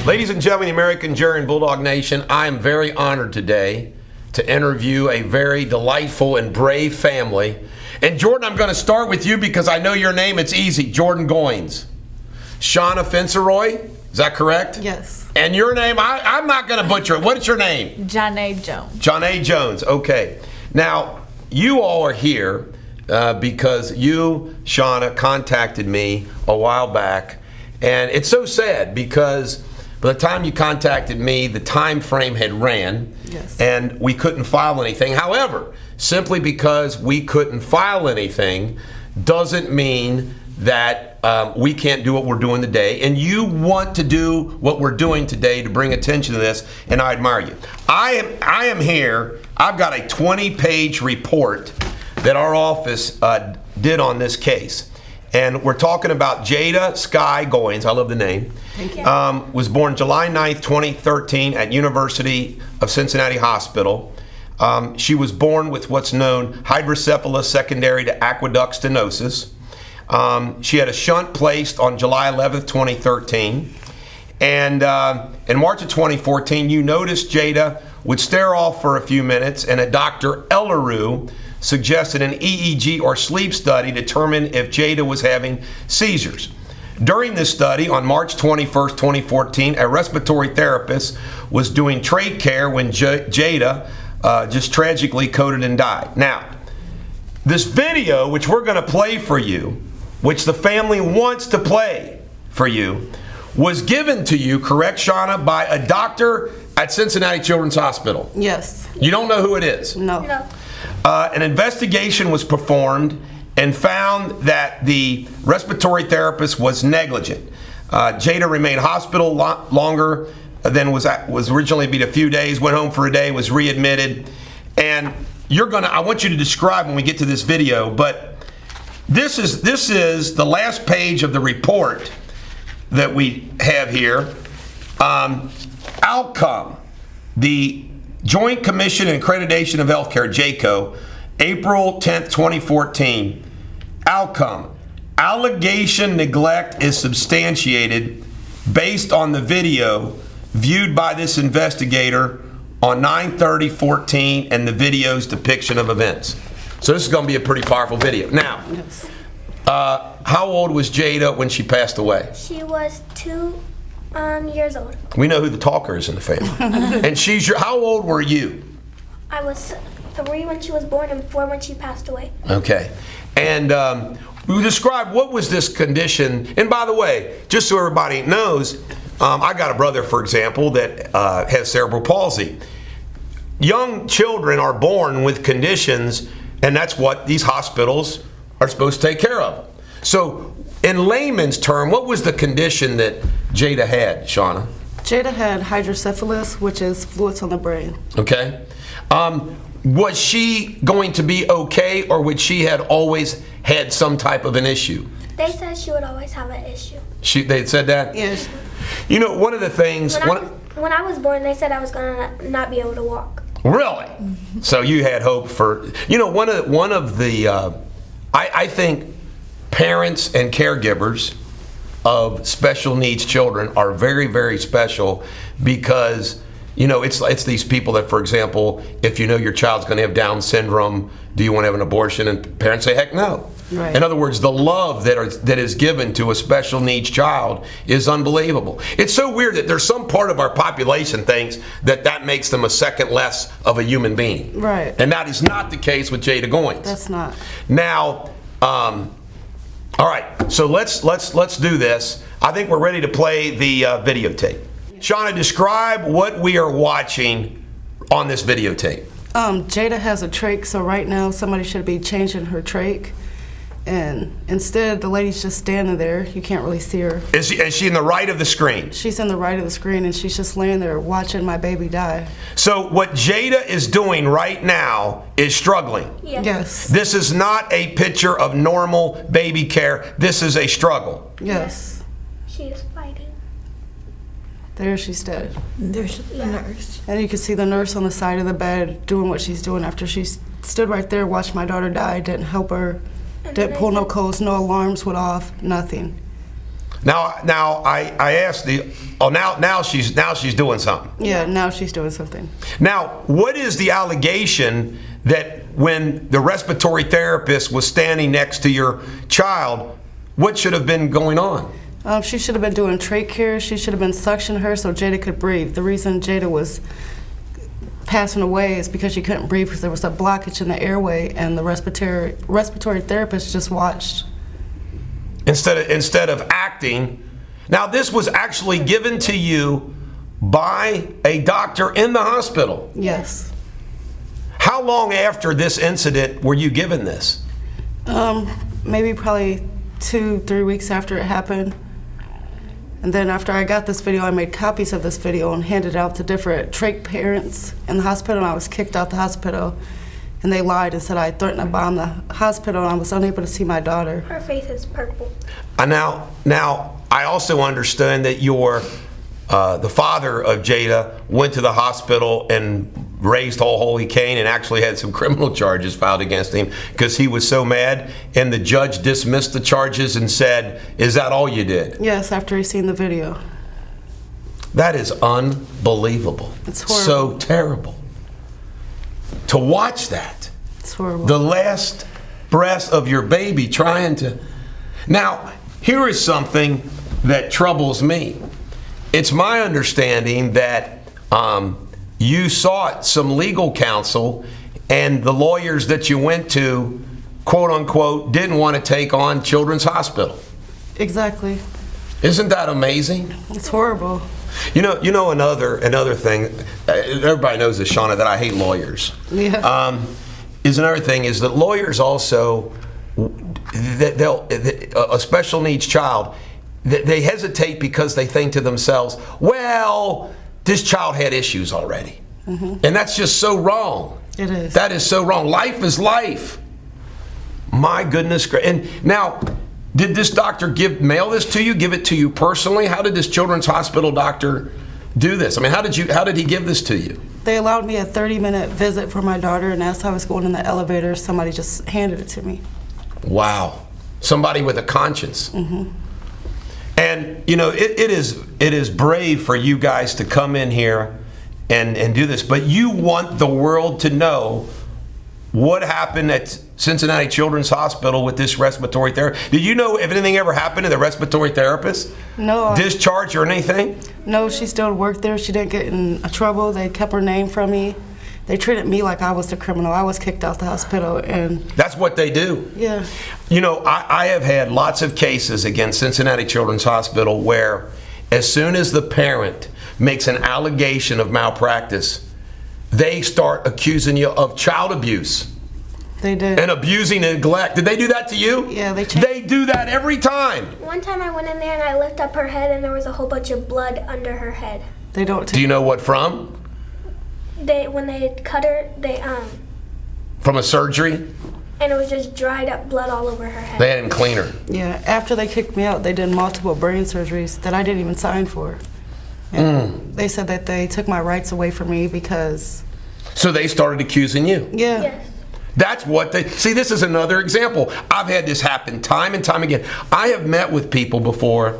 Ladies and gentlemen, the American Jury and Bulldog Nation, I am very honored today to interview a very delightful and brave family. And Jordan, I'm going to start with you because I know your name. It's easy. Jordan Goins. Shauna Finceroy, is that correct? Yes. And your name, I'm not going to butcher it. What's your name? Jada Jones. Jada Jones, okay. Now, you all are here because you, Shauna, contacted me a while back. And it's so sad because by the time you contacted me, the time frame had ran, yes, and we couldn't file anything. However, simply because we couldn't file anything doesn't mean that we can't do what we're doing today. And you want to do what we're doing today to bring attention to this, and I admire you. I am here. I've got a 20-page report that our office did on this case. And we're talking about Jada Sky Goins, I love the name. Thank you. Was born July 9th, 2013 at University of Cincinnati Hospital. She was born with what's known hydrocephalus secondary to aqueduct stenosis. She had a shunt placed on July 11th, 2013. And in March of 2014, you noticed Jada would stare off for a few minutes, and a Dr. Elleru suggested an EEG or sleep study to determine if Jada was having seizures. During this study, on March 21st, 2014, a respiratory therapist was doing trach care when Jada just tragically coded and died. Now, this video, which we're going to play for you, which the family wants to play for you, was given to you, correct, Shauna, by a doctor at Cincinnati Children's Hospital. Yes. You don't know who it is? No. An investigation was performed and found that the respiratory therapist was negligent. Jada remained hospital longer than was originally be a few days, went home for a day, was readmitted. And I want you to describe when we get to this video, but this is the last page of the report that we have here. Outcome, the Joint Commission and Accreditation of Healthcare, JCAHO, April 10th, 2014. Outcome, allegation neglect is substantiated based on the video viewed by this investigator on 9/30/14 and the video's depiction of events. So this is going to be a pretty powerful video. Now, Yes. how old was Jada when she passed away? She was 2 years old. We know who the talker is in the family. And how old were you? I was 3 when she was born and 4 when she passed away. Okay. And we describe what was this condition. And by the way, just so everybody knows, I got a brother, for example, that has cerebral palsy. Young children are born with conditions, and that's what these hospitals are supposed to take care of. So in layman's term, what was the condition that Jada had, Shauna? Jada had hydrocephalus, which is fluids on the brain. Okay. Was she going to be okay, or would she had always had some type of an issue? They said she would always have an issue. They said that? Yes. You know, one of the things... When I was born, they said I was going to not be able to walk. Really? So you had hope for... You know, one of the... I think parents and caregivers of special needs children are very, very special because, you know, it's these people that, for example, if you know your child's going to have Down syndrome, do you want to have an abortion? And parents say, heck no. Right. In other words, the love that is given to a special needs child is unbelievable. It's so weird that there's some part of our population thinks that makes them a second less of a human being. Right. And that is not the case with Jada Goins. That's not. Now, all right, so let's do this. I think we're ready to play the videotape. Shauna, describe what we are watching on this videotape. Jada has a trach, so right now somebody should be changing her trach. And instead, the lady's just standing there. You can't really see her. Is she in the right of the screen? She's in the right of the screen, and she's just laying there watching my baby die. So what Jada is doing right now is struggling. Yes. This is not a picture of normal baby care. This is a struggle. Yes. She is fighting. There she's dead. There's the nurse. And you can see the nurse on the side of the bed doing what she's doing after she stood right there, watched my daughter die, didn't help her, didn't pull no codes, no alarms went off, nothing. Now I asked now she's doing something. Yeah, now she's doing something. Now, what is the allegation that when the respiratory therapist was standing next to your child, what should have been going on? She should have been doing trach care. She should have been suctioning her so Jada could breathe. The reason Jada was passing away is because she couldn't breathe because there was a blockage in the airway, and the respiratory therapist just watched. Instead of acting. Now, this was actually given to you by a doctor in the hospital. Yes. How long after this incident were you given this? Maybe probably 2-3 weeks after it happened. And then after I got this video, I made copies of this video and handed it out to different trach parents in the hospital, and I was kicked out the hospital. And they lied and said I threatened to bomb the hospital, and I was unable to see my daughter. Her face is purple. Now, I also understand that the father of Jada went to the hospital and raised all holy Cain and actually had some criminal charges filed against him because he was so mad, and the judge dismissed the charges and said, "Is that all you did?" Yes, after he seen the video. That is unbelievable. It's horrible. So terrible. To watch that. It's horrible. The last breath of your baby trying to... Now, here is something that troubles me. It's my understanding that you sought some legal counsel, and the lawyers that you went to, quote unquote, didn't want to take on Children's Hospital. Exactly. Isn't that amazing? It's horrible. You know another thing. Everybody knows this, Shauna, that I hate lawyers. Yeah. Is another thing is that lawyers also, a special needs child, they hesitate because they think to themselves, well, this child had issues already. Mm-hmm. And that's just so wrong. It is. That is so wrong. Life is life. My goodness. And now, did this doctor mail this to you, give it to you personally? How did this Children's Hospital doctor do this? I mean, how did he give this to you? They allowed me a 30-minute visit for my daughter, and as I was going in the elevator, somebody just handed it to me. Wow. Somebody with a conscience. Mm-hmm. And, it is brave for you guys to come in here and do this, but you want the world to know what happened at Cincinnati Children's Hospital with this respiratory therapist. Did you know if anything ever happened to the respiratory therapist? No. Discharge or anything? No, she still worked there. She didn't get in trouble. They kept her name from me. They treated me like I was the criminal. I was kicked out the hospital, and... That's what they do. Yeah. I have had lots of cases against Cincinnati Children's Hospital where as soon as the parent makes an allegation of malpractice, they start accusing you of child abuse. They did. And abusing and neglect. Did they do that to you? Yeah, They do that every time. One time I went in there and I lifted up her head and there was a whole bunch of blood under her head. They don't. Do you know what from? When they cut her, From a surgery? And it was just dried up blood all over her head. They hadn't cleaned her. Yeah, after they kicked me out, they did multiple brain surgeries that I didn't even sign for. And they said that they took my rights away from me because... So they started accusing you? Yeah. Yes. That's what they... See, this is another example. I've had this happen time and time again. I have met with people before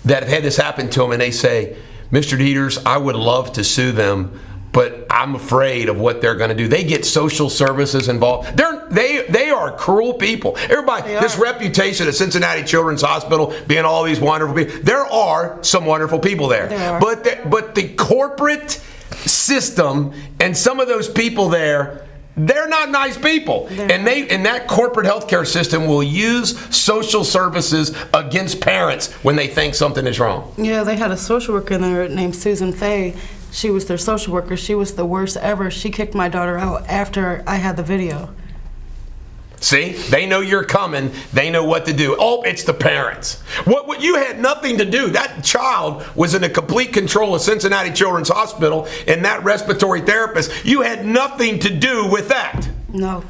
that have had this happen to them, and they say, Mr. Deters, I would love to sue them, but I'm afraid of what they're going to do. They get social services involved. They are cruel people. Everybody, this reputation of Cincinnati Children's Hospital being all these wonderful people, there are some wonderful people there. But the corporate system and some of those people there, they're not nice people. And that corporate healthcare system will use social services against parents when they think something is wrong. Yeah, they had a social worker in there named Susan Fay. She was their social worker. She was the worst ever. She kicked my daughter out after I had the video. See, they know you're coming. They know what to do. Oh, it's the parents. What you had nothing to do. That child was in a complete control of Cincinnati Children's Hospital, and that respiratory therapist, you had nothing to do with that. No.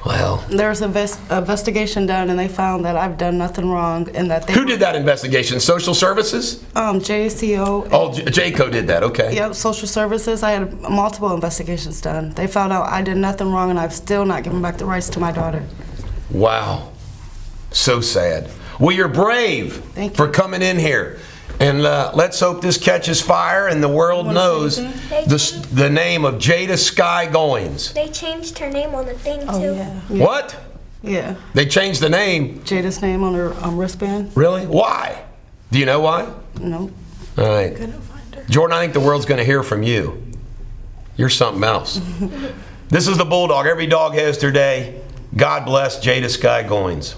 Well, there was an investigation done, and they found that I've done nothing wrong, and that they... Who did that investigation? Social services? JCO. Oh, JCO did that. Okay. Yep, social services. I had multiple investigations done. They found out I did nothing wrong, and I've still not given back the rights to my daughter. Wow. So sad. Well, you're brave Thank for you. coming in here. And let's hope this catches fire and the world Wanna say knows anything? the name of Jada Sky Goins. They changed her name on the thing too. Oh, yeah. What? Yeah. They changed the name? Jada's name on her wristband? Really? Why? Do you know why? No. All right. Couldn't find her. Jordan, I think the world's going to hear from you. You're something else. This is the Bulldog. Every dog has their day. God bless Jada Sky Goins.